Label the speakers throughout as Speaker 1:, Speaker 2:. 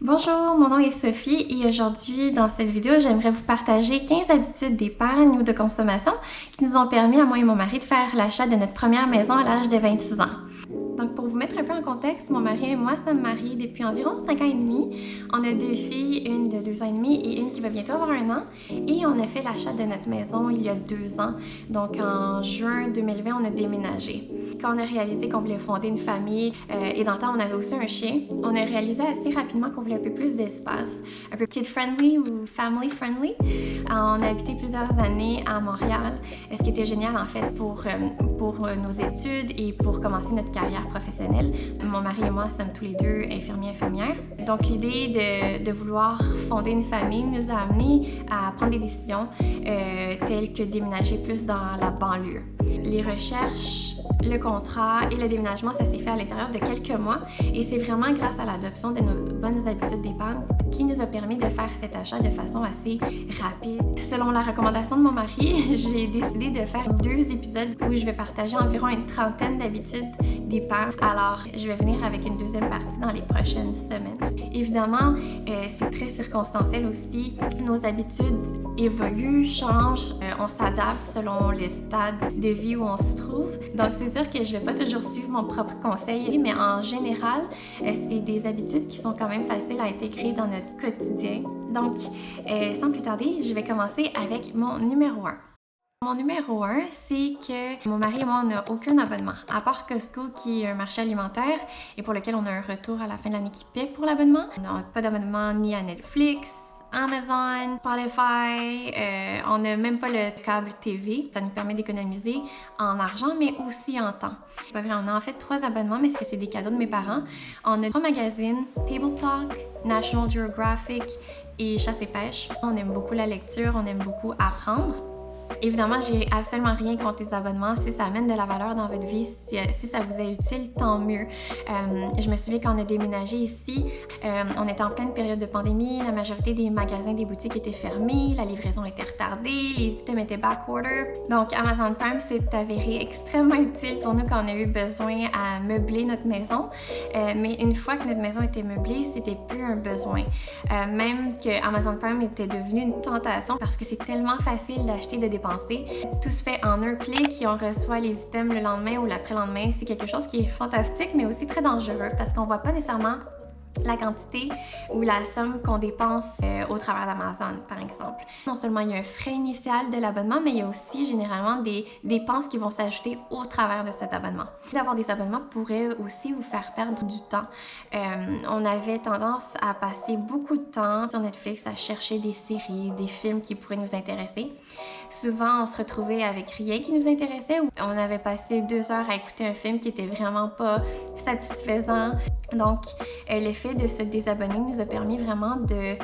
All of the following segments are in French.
Speaker 1: Bonjour, mon nom est Sophie et aujourd'hui dans cette vidéo, j'aimerais vous partager 15 habitudes d'épargne ou de consommation qui nous ont permis à moi et mon mari de faire l'achat de notre première maison à l'âge de 26 ans. Donc pour vous mettre un peu en contexte, mon mari et moi sommes mariés depuis environ 5 ans et demi. On a 2 filles, une de 2 ans et demi et une qui va bientôt avoir 1 an. Et on a fait l'achat de notre maison il y a 2 ans. Donc en juin 2020, on a déménagé. Quand on a réalisé qu'on voulait fonder une famille et dans le temps on avait aussi un chien, on a réalisé assez rapidement qu'on voulait un peu plus d'espace, un peu kid-friendly ou family-friendly. On a habité plusieurs années à Montréal, ce qui était génial en fait pour nos études et pour commencer notre carrière professionnelle. Mon mari et moi sommes tous les deux infirmières. Donc l'idée de vouloir fonder une famille nous a amenés à prendre des décisions telles que déménager plus dans la banlieue. Les recherches, le contrat et le déménagement, ça s'est fait à l'intérieur de quelques mois et c'est vraiment grâce à l'adoption de nos bonnes habitudes d'épargne qui nous a permis de faire cet achat de façon assez rapide. Selon la recommandation de mon mari, j'ai décidé de faire 2 épisodes où je vais partager environ une trentaine d'habitudes d'épargne. Alors, je vais venir avec une deuxième partie dans les prochaines semaines. Évidemment, c'est très circonstanciel aussi. Nos habitudes évoluent, changent, on s'adapte selon les stades de vie où on se trouve. Donc, c'est sûr que je vais pas toujours suivre mon propre conseil, mais en général, c'est des habitudes qui sont quand même faciles à intégrer dans notre quotidien. Donc, sans plus tarder, je vais commencer avec mon numéro 1. Mon numéro 1, c'est que mon mari et moi, on n'a aucun abonnement, à part Costco qui est un marché alimentaire et pour lequel on a un retour à la fin de l'année qui paie pour l'abonnement. On n'a pas d'abonnement ni à Netflix, Amazon, Spotify, on n'a même pas le câble TV. Ça nous permet d'économiser en argent, mais aussi en temps. Pas vrai, on a en fait 3 abonnements, mais c'est des cadeaux de mes parents. On a 3 magazines, Table Talk, National Geographic et Chasse et Pêche. On aime beaucoup la lecture, on aime beaucoup apprendre. Évidemment, j'ai absolument rien contre les abonnements. Si ça amène de la valeur dans votre vie, si ça vous est utile, tant mieux. Je me souviens quand on a déménagé ici, on était en pleine période de pandémie, la majorité des magasins, des boutiques étaient fermés, la livraison était retardée, les items étaient backorder. Donc Amazon Prime s'est avéré extrêmement utile pour nous quand on a eu besoin à meubler notre maison. Mais une fois que notre maison était meublée, c'était plus un besoin. Même que Amazon Prime était devenu une tentation parce que c'est tellement facile d'acheter, de dépenser. Tout se fait en un clic et on reçoit les items le lendemain ou l'après-lendemain. C'est quelque chose qui est fantastique, mais aussi très dangereux parce qu'on voit pas nécessairement la quantité ou la somme qu'on dépense au travers d'Amazon, par exemple. Non seulement il y a un frais initial de l'abonnement, mais il y a aussi généralement des dépenses qui vont s'ajouter au travers de cet abonnement. D'avoir des abonnements pourrait aussi vous faire perdre du temps. On avait tendance à passer beaucoup de temps sur Netflix à chercher des séries, des films qui pourraient nous intéresser. Souvent, on se retrouvait avec rien qui nous intéressait ou on avait passé 2 heures à écouter un film qui était vraiment pas satisfaisant. Donc, l'effet de se désabonner nous a permis vraiment de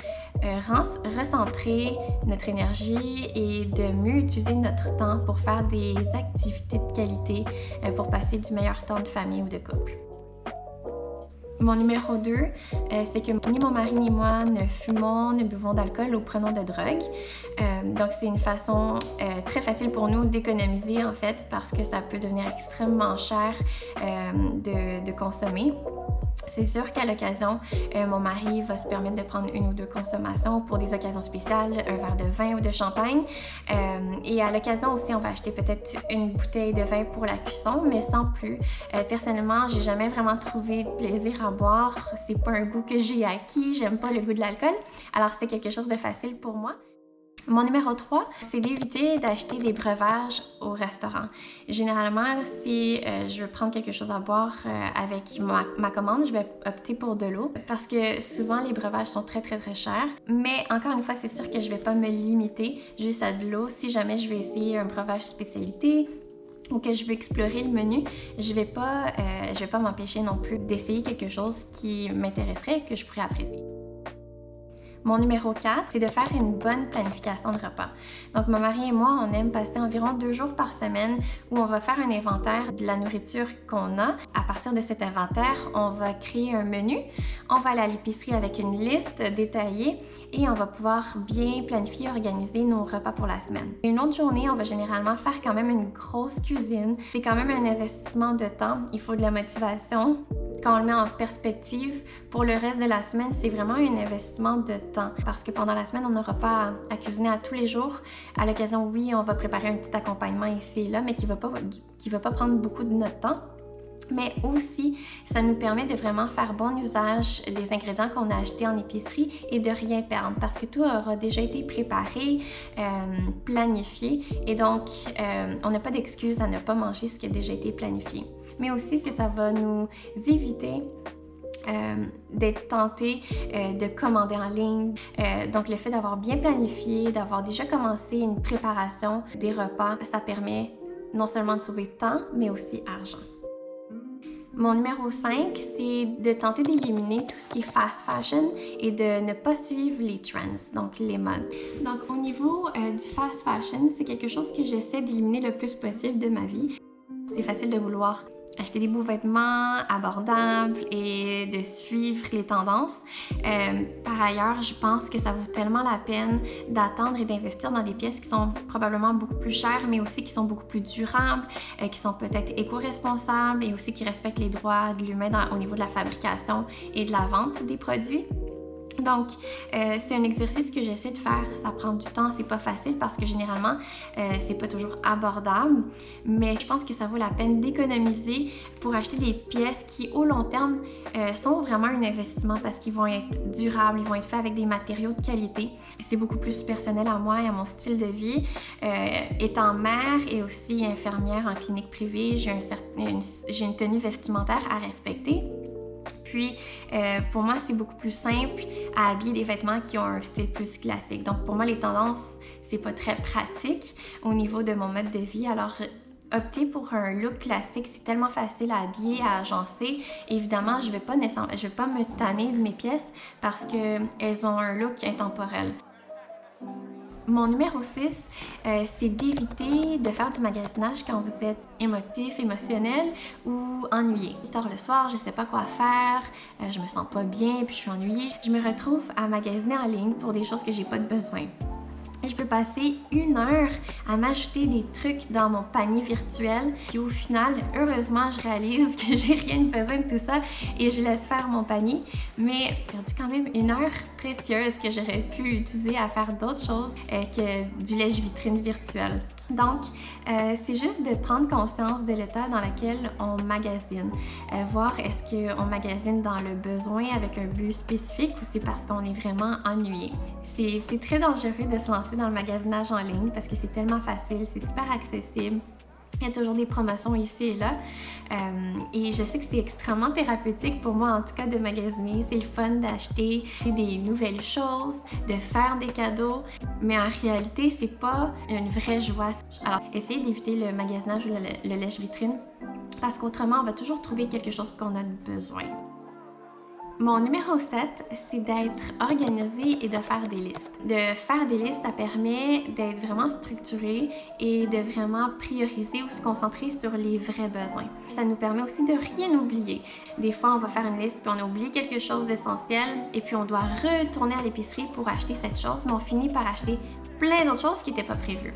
Speaker 1: recentrer notre énergie et de mieux utiliser notre temps pour faire des activités de qualité pour passer du meilleur temps de famille ou de couple. Mon numéro 2, c'est que ni mon mari ni moi ne fumons, ne buvons d'alcool ou prenons de drogue. Donc c'est une façon très facile pour nous d'économiser en fait parce que ça peut devenir extrêmement cher de consommer. C'est sûr qu'à l'occasion, mon mari va se permettre de prendre 1 ou 2 consommations pour des occasions spéciales, un verre de vin ou de champagne. Et à l'occasion aussi, on va acheter peut-être une bouteille de vin pour la cuisson, mais sans plus. Personnellement, j'ai jamais vraiment trouvé de plaisir à boire. C'est pas un goût que j'ai acquis. J'aime pas le goût de l'alcool. Alors c'est quelque chose de facile pour moi. Mon numéro 3, c'est d'éviter d'acheter des breuvages au restaurant. Généralement, si je veux prendre quelque chose à boire avec ma commande, je vais opter pour de l'eau parce que souvent les breuvages sont très chers. Mais encore une fois, c'est sûr que je vais pas me limiter juste à de l'eau. Si jamais je vais essayer un breuvage spécialité ou que je veux explorer le menu, je vais pas m'empêcher non plus d'essayer quelque chose qui m'intéresserait et que je pourrais apprécier. Mon numéro 4, c'est de faire une bonne planification de repas. Donc, mon mari et moi, on aime passer environ 2 jours par semaine où on va faire un inventaire de la nourriture qu'on a. À partir de cet inventaire, on va créer un menu. On va aller à l'épicerie avec une liste détaillée et on va pouvoir bien planifier et organiser nos repas pour la semaine. Une autre journée, on va généralement faire quand même une grosse cuisine. C'est quand même un investissement de temps. Il faut de la motivation. quand on le met en perspective, pour le reste de la semaine, c'est vraiment un investissement de temps. Parce que pendant la semaine, on n'aura pas à cuisiner à tous les jours. À l'occasion, oui, on va préparer un petit accompagnement ici et là, mais qui va pas prendre beaucoup de notre temps. Mais aussi, ça nous permet de vraiment faire bon usage des ingrédients qu'on a achetés en épicerie et de rien perdre parce que tout aura déjà été préparé, planifié et donc on n'a pas d'excuse à ne pas manger ce qui a déjà été planifié. Mais aussi, ça va nous éviter d'être tenté de commander en ligne. Donc le fait d'avoir bien planifié, d'avoir déjà commencé une préparation des repas, ça permet non seulement de sauver temps, mais aussi argent. Mon numéro 5, c'est de tenter d'éliminer tout ce qui est fast fashion et de ne pas suivre les trends, donc les modes. Donc au niveau du fast fashion, c'est quelque chose que j'essaie d'éliminer le plus possible de ma vie. C'est facile de vouloir acheter des beaux vêtements abordables et de suivre les tendances. Par ailleurs, je pense que ça vaut tellement la peine d'attendre et d'investir dans des pièces qui sont probablement beaucoup plus chères, mais aussi qui sont beaucoup plus durables, qui sont peut-être éco-responsables et aussi qui respectent les droits de l'humain au niveau de la fabrication et de la vente des produits. Donc, c'est un exercice que j'essaie de faire. Ça prend du temps, c'est pas facile parce que généralement, c'est pas toujours abordable. Mais je pense que ça vaut la peine d'économiser pour acheter des pièces qui, au long terme, sont vraiment un investissement parce qu'ils vont être durables, ils vont être faits avec des matériaux de qualité. C'est beaucoup plus personnel à moi et à mon style de vie. Étant mère et aussi infirmière en clinique privée, j'ai une tenue vestimentaire à respecter. Puis, pour moi, c'est beaucoup plus simple à habiller des vêtements qui ont un style plus classique. Donc, pour moi, les tendances, c'est pas très pratique au niveau de mon mode de vie. Alors, opter pour un look classique, c'est tellement facile à habiller, à agencer. Évidemment, je vais pas me tanner de mes pièces parce qu'elles ont un look intemporel. Mon numéro 6, c'est d'éviter de faire du magasinage quand vous êtes émotif, émotionnel ou ennuyé. Tard le soir, je sais pas quoi faire, je me sens pas bien puis je suis ennuyée. Je me retrouve à magasiner en ligne pour des choses que j'ai pas de besoin. Je peux passer 1 heure à m'ajouter des trucs dans mon panier virtuel. Puis au final, heureusement, je réalise que j'ai rien besoin de tout ça et je laisse faire mon panier. Mais j'ai perdu quand même 1 heure précieuse que j'aurais pu utiliser à faire d'autres choses que du lèche-vitrine virtuel. Donc, c'est juste de prendre conscience de l'état dans lequel on magasine. Voir est-ce qu'on magasine dans le besoin avec un but spécifique ou c'est parce qu'on est vraiment ennuyé. C'est très dangereux de se lancer dans le magasinage en ligne parce que c'est tellement facile, c'est super accessible. Il y a toujours des promotions ici et là. Et je sais que c'est extrêmement thérapeutique pour moi, en tout cas, de magasiner. C'est le fun d'acheter des nouvelles choses, de faire des cadeaux. Mais en réalité, c'est pas une vraie joie. Alors, essayez d'éviter le magasinage ou le lèche-vitrine parce qu'autrement, on va toujours trouver quelque chose qu'on a besoin. Mon numéro 7, c'est d'être organisé et de faire des listes. De faire des listes, ça permet d'être vraiment structuré et de vraiment prioriser ou se concentrer sur les vrais besoins. Ça nous permet aussi de rien oublier. Des fois, on va faire une liste puis on a oublié quelque chose d'essentiel et puis on doit retourner à l'épicerie pour acheter cette chose, mais on finit par acheter plein d'autres choses qui n'étaient pas prévues.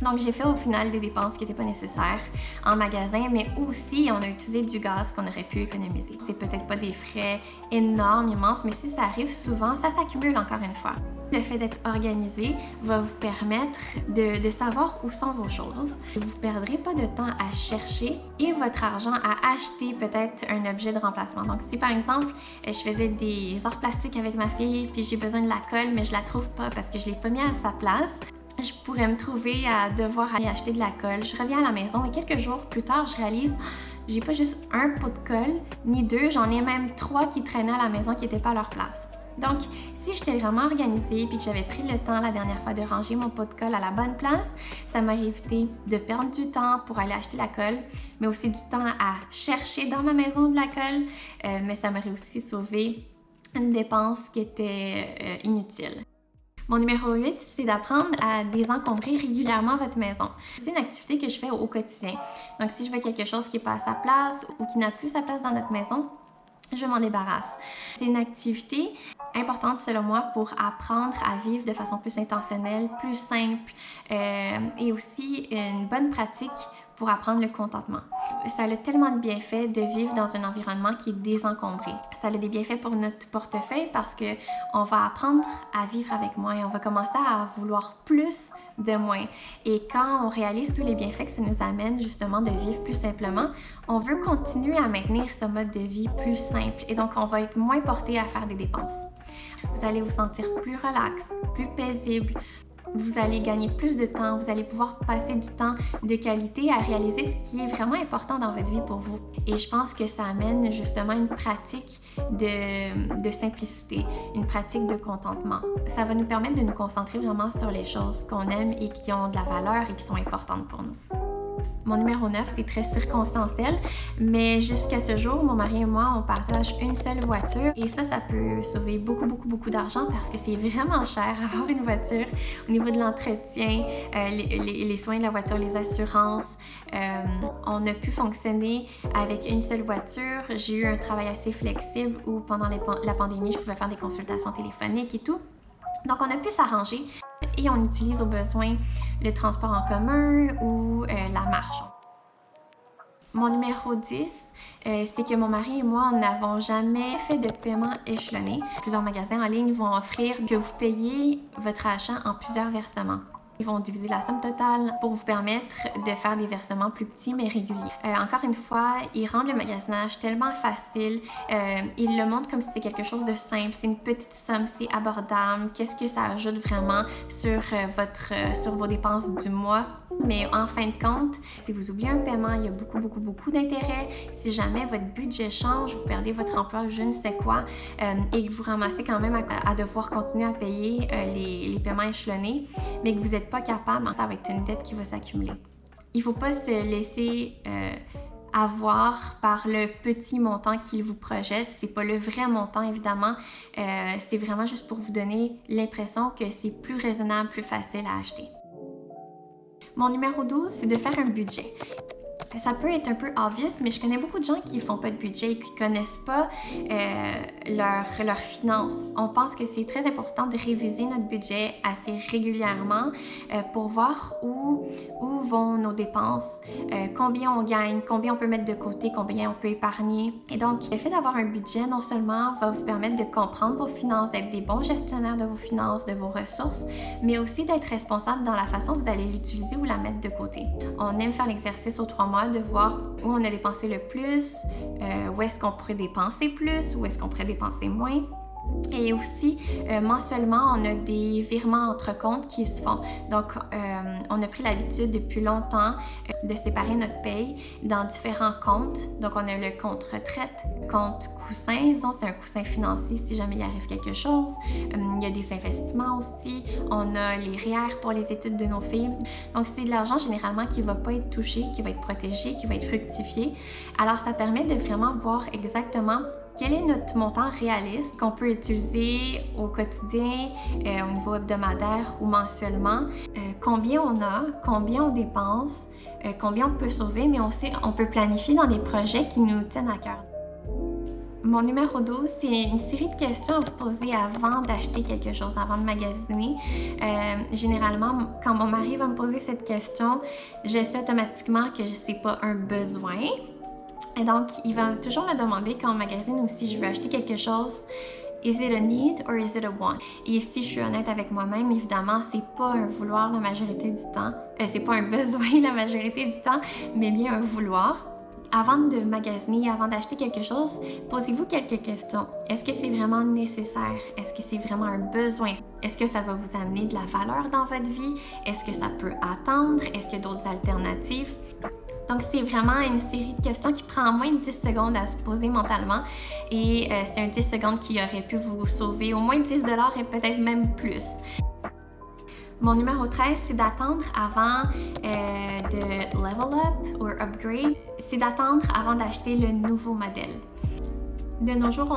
Speaker 1: Donc, j'ai fait au final des dépenses qui n'étaient pas nécessaires en magasin, mais aussi on a utilisé du gaz qu'on aurait pu économiser. C'est peut-être pas des frais énormes, immenses, mais si ça arrive souvent, ça s'accumule encore une fois. Le fait d'être organisé va vous permettre de savoir où sont vos choses. Vous ne perdrez pas de temps à chercher et votre argent à acheter peut-être un objet de remplacement. Donc, si par exemple, je faisais des arts plastiques avec ma fille, puis j'ai besoin de la colle, mais je la trouve pas parce que je l'ai pas mis à sa place, je pourrais me trouver à devoir aller acheter de la colle. Je reviens à la maison et quelques jours plus tard, je réalise j'ai pas juste un pot de colle, ni 2, j'en ai même 3 qui traînaient à la maison qui n'étaient pas à leur place. Donc, si j'étais vraiment organisée et que j'avais pris le temps la dernière fois de ranger mon pot de colle à la bonne place, ça m'aurait évité de perdre du temps pour aller acheter la colle, mais aussi du temps à chercher dans ma maison de la colle, mais ça m'aurait aussi sauvé une dépense qui était inutile. Mon numéro 8, c'est d'apprendre à désencombrer régulièrement votre maison. C'est une activité que je fais au quotidien. Donc, si je veux quelque chose qui n'est pas à sa place ou qui n'a plus sa place dans notre maison, je m'en débarrasse. C'est une activité importante selon moi pour apprendre à vivre de façon plus intentionnelle, plus simple et aussi une bonne pratique pour apprendre le contentement. Ça a tellement de bienfaits de vivre dans un environnement qui est désencombré. Ça a des bienfaits pour notre portefeuille parce que on va apprendre à vivre avec moins, on va commencer à vouloir plus de moins. Et quand on réalise tous les bienfaits que ça nous amène justement de vivre plus simplement, on veut continuer à maintenir ce mode de vie plus simple et donc on va être moins porté à faire des dépenses. Vous allez vous sentir plus relax, plus paisible. Vous allez gagner plus de temps, vous allez pouvoir passer du temps de qualité à réaliser ce qui est vraiment important dans votre vie pour vous. Et je pense que ça amène justement une pratique de simplicité, une pratique de contentement. Ça va nous permettre de nous concentrer vraiment sur les choses qu'on aime et qui ont de la valeur et qui sont importantes pour nous. Mon numéro 9, c'est très circonstanciel, mais jusqu'à ce jour, mon mari et moi, on partage une seule voiture et ça peut sauver beaucoup d'argent parce que c'est vraiment cher avoir une voiture au niveau de l'entretien, les soins de la voiture, les assurances. On a pu fonctionner avec une seule voiture. J'ai eu un travail assez flexible où pendant la pandémie, je pouvais faire des consultations téléphoniques et tout. Donc, on a pu s'arranger et on utilise au besoin le transport en commun ou la marche. Mon numéro 10, c'est que mon mari et moi, on n'avons jamais fait de paiement échelonné. Plusieurs magasins en ligne vont offrir que vous payez votre achat en plusieurs versements. Ils vont diviser la somme totale pour vous permettre de faire des versements plus petits mais réguliers. Encore une fois, ils rendent le magasinage tellement facile. Ils le montrent comme si c'est quelque chose de simple. C'est une petite somme, c'est abordable. Qu'est-ce que ça ajoute vraiment sur vos dépenses du mois? Mais en fin de compte, si vous oubliez un paiement, il y a beaucoup d'intérêts. Si jamais votre budget change, vous perdez votre emploi, je ne sais quoi, et que vous ramassez quand même à devoir continuer à payer les paiements échelonnés, mais que vous n'êtes pas capable, ça va être une dette qui va s'accumuler. Il ne faut pas se laisser avoir par le petit montant qu'il vous projette. C'est pas le vrai montant, évidemment. C'est vraiment juste pour vous donner l'impression que c'est plus raisonnable, plus facile à acheter. Mon numéro 12, c'est de faire un budget. Ça peut être un peu obvious, mais je connais beaucoup de gens qui font pas de budget et qui connaissent pas leurs finances. On pense que c'est très important de réviser notre budget assez régulièrement pour voir où vont nos dépenses, combien on gagne, combien on peut mettre de côté, combien on peut épargner. Et donc, le fait d'avoir un budget, non seulement va vous permettre de comprendre vos finances, d'être des bons gestionnaires de vos finances, de vos ressources, mais aussi d'être responsable dans la façon dont vous allez l'utiliser ou la mettre de côté. On aime faire l'exercice aux 3 mois de voir où on a dépensé le plus, où est-ce qu'on pourrait dépenser plus, où est-ce qu'on pourrait dépenser moins. Et aussi, mensuellement, on a des virements entre comptes qui se font. Donc, on a pris l'habitude depuis longtemps de séparer notre paye dans différents comptes. Donc, on a le compte retraite, compte coussin, disons, c'est un coussin financier si jamais il arrive quelque chose. Il y a des investissements aussi. On a les REER pour les études de nos filles. Donc, c'est de l'argent généralement qui ne va pas être touché, qui va être protégé, qui va être fructifié. Alors, ça permet de vraiment voir exactement quel est notre montant réaliste qu'on peut utiliser au quotidien, au niveau hebdomadaire ou mensuellement, combien on a, combien on dépense, combien on peut sauver, mais aussi on peut planifier dans des projets qui nous tiennent à cœur. Mon numéro 12, c'est une série de questions à vous poser avant d'acheter quelque chose, avant de magasiner. Généralement, quand mon mari va me poser cette question, je sais automatiquement que c'est pas un besoin. Et donc, il va toujours me demander quand on magasine ou si je veux acheter quelque chose, is it a need or is it a want? Et si je suis honnête avec moi-même, évidemment, c'est pas un vouloir la majorité du temps. C'est pas un besoin la majorité du temps, mais bien un vouloir. Avant de magasiner, avant d'acheter quelque chose, posez-vous quelques questions. Est-ce que c'est vraiment nécessaire? Est-ce que c'est vraiment un besoin? Est-ce que ça va vous amener de la valeur dans votre vie? Est-ce que ça peut attendre? Est-ce qu'il y a d'autres alternatives? Donc, c'est vraiment une série de questions qui prend moins de 10 secondes à se poser mentalement et c'est un 10 secondes qui aurait pu vous sauver au moins 10 $ et peut-être même plus. Mon numéro 13, c'est d'attendre avant de level up ou upgrade. C'est d'attendre avant d'acheter le nouveau modèle. De nos jours,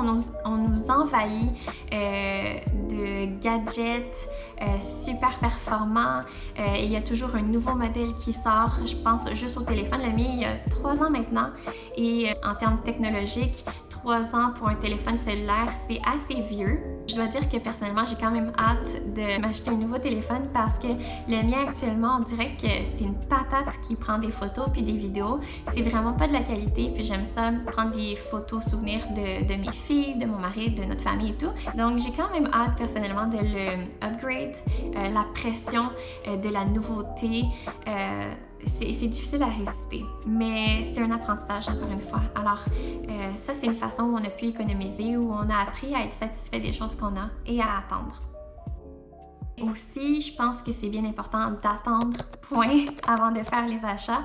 Speaker 1: on nous envahit de gadgets super performants. Il y a toujours un nouveau modèle qui sort. Je pense juste au téléphone. Le mien, il y a 3 ans maintenant. Et en termes technologiques, 3 ans pour un téléphone cellulaire, c'est assez vieux. Je dois dire que personnellement, j'ai quand même hâte de m'acheter un nouveau téléphone parce que le mien actuellement, on dirait que c'est une patate qui prend des photos puis des vidéos. C'est vraiment pas de la qualité, puis j'aime ça prendre des photos souvenirs de mes filles, de mon mari, de notre famille et tout. Donc j'ai quand même hâte personnellement de le upgrade. La pression de la nouveauté, c'est difficile à résister, mais c'est un apprentissage encore une fois. Alors ça, c'est une façon où on a pu économiser, où on a appris à être satisfait des choses qu'on a et à attendre. Aussi, je pense que c'est bien important d'attendre, point, avant de faire les achats.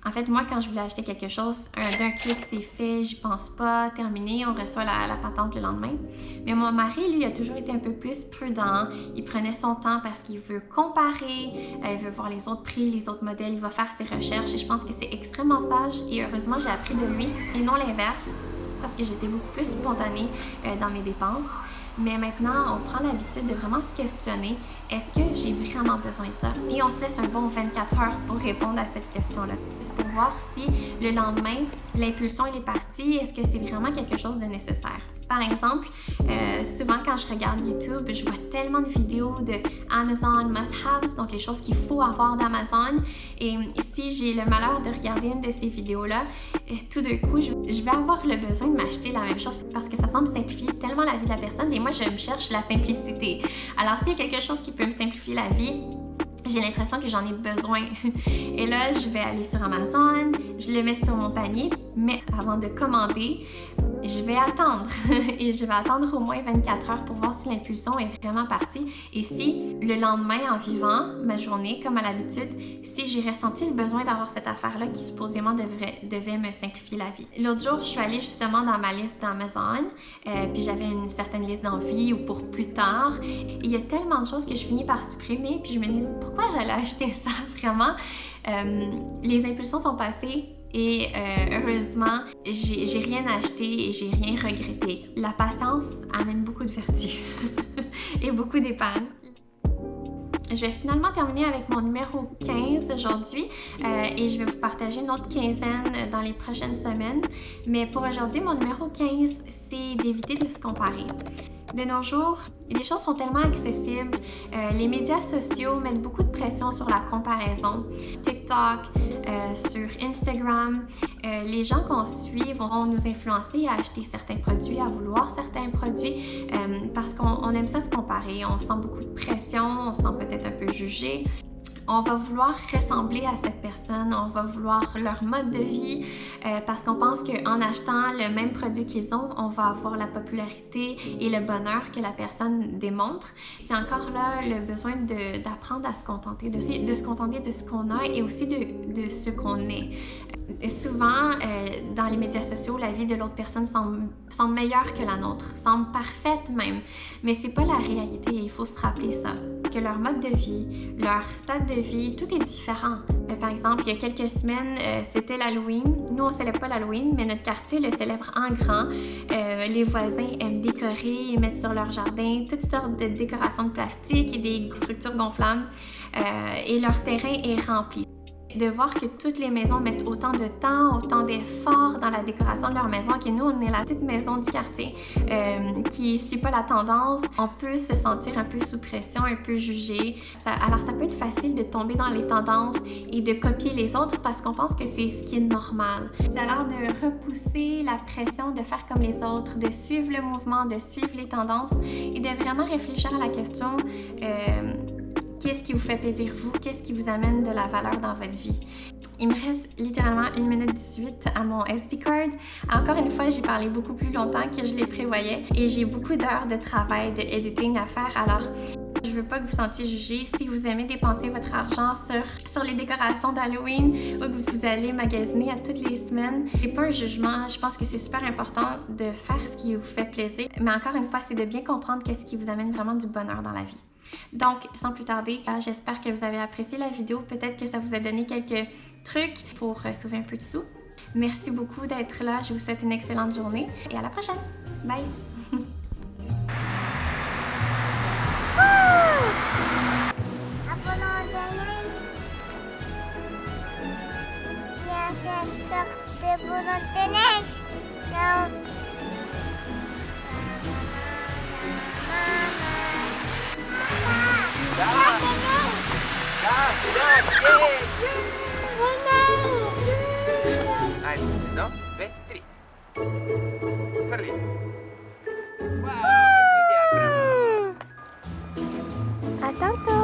Speaker 1: En fait, moi, quand je voulais acheter quelque chose, d'un clic, c'est fait, j'y pense pas, terminé, on reçoit la patente le lendemain. Mais mon mari, lui, a toujours été un peu plus prudent. Il prenait son temps parce qu'il veut comparer, il veut voir les autres prix, les autres modèles, il va faire ses recherches et je pense que c'est extrêmement sage et heureusement, j'ai appris de lui et non l'inverse parce que j'étais beaucoup plus spontanée dans mes dépenses. Mais maintenant, on prend l'habitude de vraiment se questionner, est-ce que j'ai vraiment besoin de ça? Et on se laisse un bon 24 heures pour répondre à cette question-là. C'est pour voir si le lendemain, l'impulsion elle est partie, est-ce que c'est vraiment quelque chose de nécessaire? Par exemple, souvent quand je regarde YouTube, je vois tellement de vidéos de Amazon must-haves, donc les choses qu'il faut avoir d'Amazon. Et si j'ai le malheur de regarder une de ces vidéos-là, tout d'un coup, je vais avoir le besoin de m'acheter la même chose parce que ça semble simplifier tellement la vie de la personne et moi, je me cherche la simplicité. Alors, s'il y a quelque chose qui peut me simplifier la vie, j'ai l'impression que j'en ai besoin. Et là, je vais aller sur Amazon, je le mets sur mon panier, mais avant de commander, je vais attendre et je vais attendre au moins 24 heures pour voir si l'impulsion est vraiment partie et si le lendemain, en vivant ma journée comme à l'habitude, si j'ai ressenti le besoin d'avoir cette affaire-là qui supposément devait me simplifier la vie. L'autre jour, je suis allée justement dans ma liste d'Amazon, puis j'avais une certaine liste d'envie ou pour plus tard. Et il y a tellement de choses que je finis par supprimer, puis je me dis pourquoi j'allais acheter ça vraiment? Les impulsions sont passées. Et heureusement, j'ai rien acheté et j'ai rien regretté. La patience amène beaucoup de vertu et beaucoup d'épargne. Je vais finalement terminer avec mon numéro 15 aujourd'hui et je vais vous partager une autre quinzaine dans les prochaines semaines. Mais pour aujourd'hui, mon numéro 15, c'est d'éviter de se comparer. De nos jours, les choses sont tellement accessibles. Les médias sociaux mettent beaucoup de pression sur la comparaison. TikTok, sur Instagram, les gens qu'on suit vont nous influencer à acheter certains produits, à vouloir certains produits parce qu'on aime ça se comparer. On sent beaucoup de pression, on se sent peut-être un peu jugé. On va vouloir ressembler à cette personne, on va vouloir leur mode de vie parce qu'on pense qu'en achetant le même produit qu'ils ont, on va avoir la popularité et le bonheur que la personne démontre. C'est encore là le besoin d'apprendre à se contenter, de se contenter de ce qu'on a et aussi de ce qu'on est. Souvent, dans les médias sociaux, la vie de l'autre personne semble meilleure que la nôtre, semble parfaite même, mais c'est pas la réalité, il faut se rappeler ça. Que leur mode de vie, leur stade de vie, tout est différent. Par exemple, il y a quelques semaines, c'était l'Halloween. Nous, on ne célèbre pas l'Halloween, mais notre quartier le célèbre en grand. Les voisins aiment décorer, ils mettent sur leur jardin toutes sortes de décorations de plastique et des structures gonflables. Et leur terrain est rempli. De voir que toutes les maisons mettent autant de temps, autant d'efforts dans la décoration de leur maison, que nous, on est la petite maison du quartier qui ne suit pas la tendance. On peut se sentir un peu sous pression, un peu jugé. Alors, ça peut être facile de tomber dans les tendances et de copier les autres parce qu'on pense que c'est ce qui est normal. Ça a l'air de repousser la pression de faire comme les autres, de suivre le mouvement, de suivre les tendances et de vraiment réfléchir à la question qu'est-ce qui vous fait plaisir, vous? Qu'est-ce qui vous amène de la valeur dans votre vie? Il me reste littéralement 1 minute 18 à mon SD card. Encore une fois, j'ai parlé beaucoup plus longtemps que je les prévoyais et j'ai beaucoup d'heures de travail, de editing à faire. Alors, je veux pas que vous sentiez jugé. Si vous aimez dépenser votre argent sur les décorations d'Halloween ou que vous allez magasiner à toutes les semaines, c'est pas un jugement. Je pense que c'est super important de faire ce qui vous fait plaisir. Mais encore une fois, c'est de bien comprendre qu'est-ce qui vous amène vraiment du bonheur dans la vie. Donc, sans plus tarder, j'espère que vous avez apprécié la vidéo. Peut-être que ça vous a donné quelques trucs pour sauver un peu de sous. Merci beaucoup d'être là. Je vous souhaite une excellente journée et à la prochaine! Bye!
Speaker 2: Ako na ganyan. Nasasakte po ng tinis. Now,
Speaker 3: No? Vetri. Ferli. Wow,
Speaker 2: Attends,